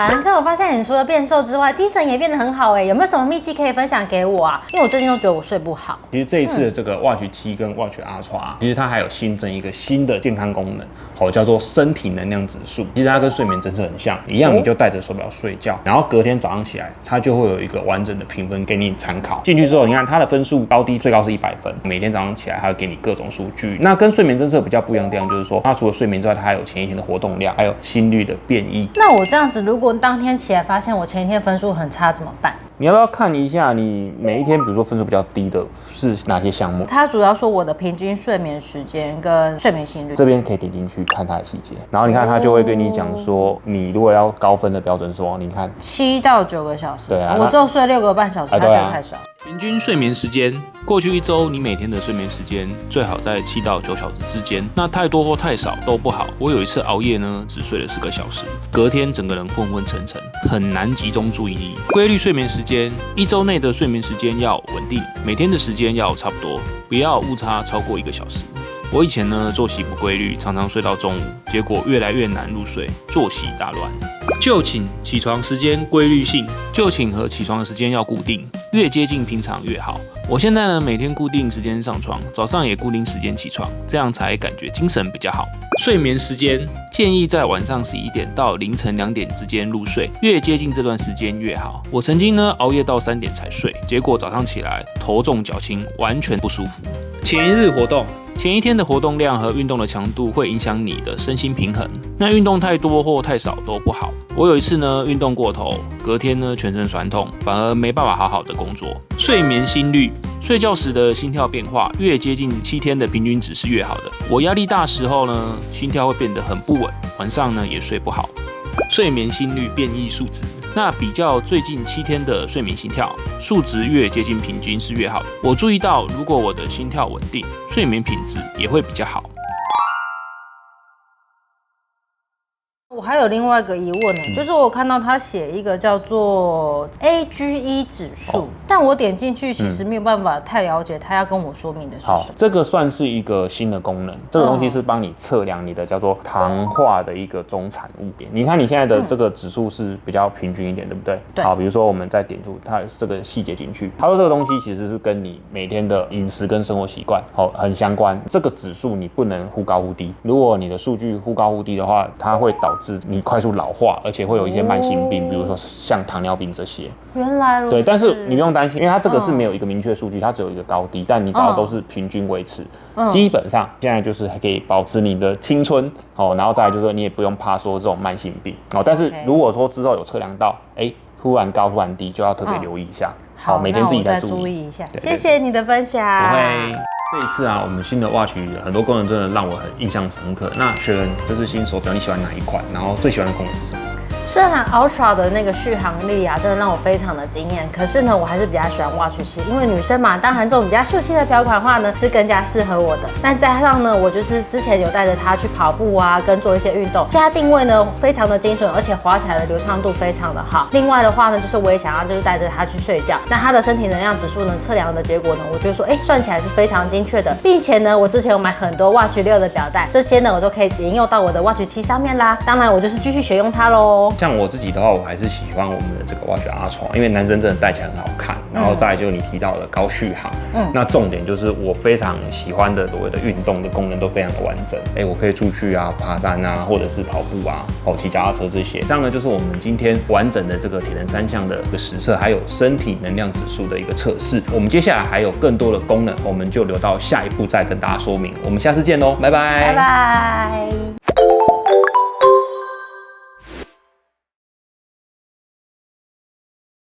法兰克，我发现你除了变瘦之外，精神也变得很好哎，有没有什么秘籍可以分享给我啊？因为我最近都觉得我睡不好。其实这一次的这个 Watch 7跟 Watch Ultra，其实它还有新增一个新的健康功能，叫做身体能量指数。其实它跟睡眠侦测很像，一样你就带着手表睡觉，然后隔天早上起来，它就会有一个完整的评分给你参考。进去之后，你看它的分数高低最高是100分，每天早上起来它会给你各种数据。那跟睡眠侦测比较不一样的地方就是说，它除了睡眠之外，它还有前一天的活动量，还有心率的变异。那我这样子，如果当天起来发现我前一天分数很差怎么办？你要不要看一下你每一天，比如说分数比较低的是哪些项目？它主要说我的平均睡眠时间跟睡眠心率，这边可以点进去看它的细节，然后你看它就会跟你讲说，你如果要高分的标准是你看7到9个小时，对啊，我只有睡6个半小时，它觉得太少。平均睡眠时间，过去1周你每天的睡眠时间最好在7到9小时之间，那太多或太少都不好。我有一次熬夜呢，只睡了4个小时，隔天整个人昏昏沉沉，很难集中注意力。规律睡眠时间，1周内的睡眠时间要稳定，每天的时间要差不多，不要误差超过1个小时。我以前呢作息不规律，常常睡到中午，结果越来越难入睡，作息大乱。就寝起床时间规律性，就寝和起床的时间要固定，越接近平常越好。我现在呢每天固定时间上床，早上也固定时间起床，这样才感觉精神比较好。睡眠时间建议在晚上11点到凌晨2点之间入睡，越接近这段时间越好。我曾经呢熬夜到3点才睡，结果早上起来头重脚轻，完全不舒服。前一日活动。前一天的活动量和运动的强度会影响你的身心平衡，那运动太多或太少都不好。我有一次呢运动过头，隔天呢全身酸痛，反而没办法好好的工作。睡眠心率，睡觉时的心跳变化越接近7天的平均值是越好的。我压力大时候呢，心跳会变得很不稳，晚上呢也睡不好。睡眠心率变异数值，那比较最近7天的睡眠心跳数值越接近平均是越好的。我注意到，如果我的心跳稳定，睡眠品质也会比较好。我还有另外一个疑问呢，就是我看到他写一个叫做 AGE 指数，但我点进去其实没有办法太了解他要跟我说明的是什么。这个算是一个新的功能，这个东西是帮你测量你的叫做糖化的一个总产物。你看你现在的这个指数是比较平均一点，对不对？对。好，比如说我们再点出它这个细节进去，他说这个东西其实是跟你每天的饮食跟生活习惯很相关。这个指数你不能忽高忽低，如果你的数据忽高忽低的话，它会导致你快速老化，而且会有一些慢性病，比如说像糖尿病这些。原来如此。对，但是你不用担心，因为它这个是没有一个明确数据，它只有一个高低，但你只要都是平均维持，基本上现在就是可以保持你的青春然后再来就是说你也不用怕说这种慢性病但是如果说之后有测量到，忽然高忽然低，就要特别留意一下。好，每天自己再注意一下。谢谢你的分享。不会。这一次我们新的 Watch 很多功能真的让我很印象深刻。那雪人，这次新手表你喜欢哪一款？然后最喜欢的功能是什么？虽然 Ultra 的那个续航力真的让我非常的惊艳，可是呢，我还是比较喜欢 Watch 7，因为女生嘛，当然这种比较秀气的表款的话呢，是更加适合我的。那加上呢，我就是之前有带着它去跑步跟做一些运动，现在定位呢非常的精准，而且滑起来的流畅度非常的好。另外的话呢，就是我也想要就是带着它去睡觉，那它的身体能量指数呢测量的结果呢，我觉得说算起来是非常精确的，并且呢，我之前有买很多 Watch 6的表带，这些呢我都可以沿用到我的 Watch 7上面啦。当然我就是继续学用它咯。像我自己的话，我还是喜欢我们的这个 Watch Ultra， 因为男生真的戴起来很好看，然后再来就是你提到的高续航，那重点就是我非常喜欢的所谓的运动的功能都非常的完整，我可以出去爬山或者是跑步骑脚踏车这些，这样呢就是我们今天完整的这个铁人3项的一个实测，还有身体能量指数的一个测试。我们接下来还有更多的功能，我们就留到下一步再跟大家说明。我们下次见喽，拜拜，拜拜。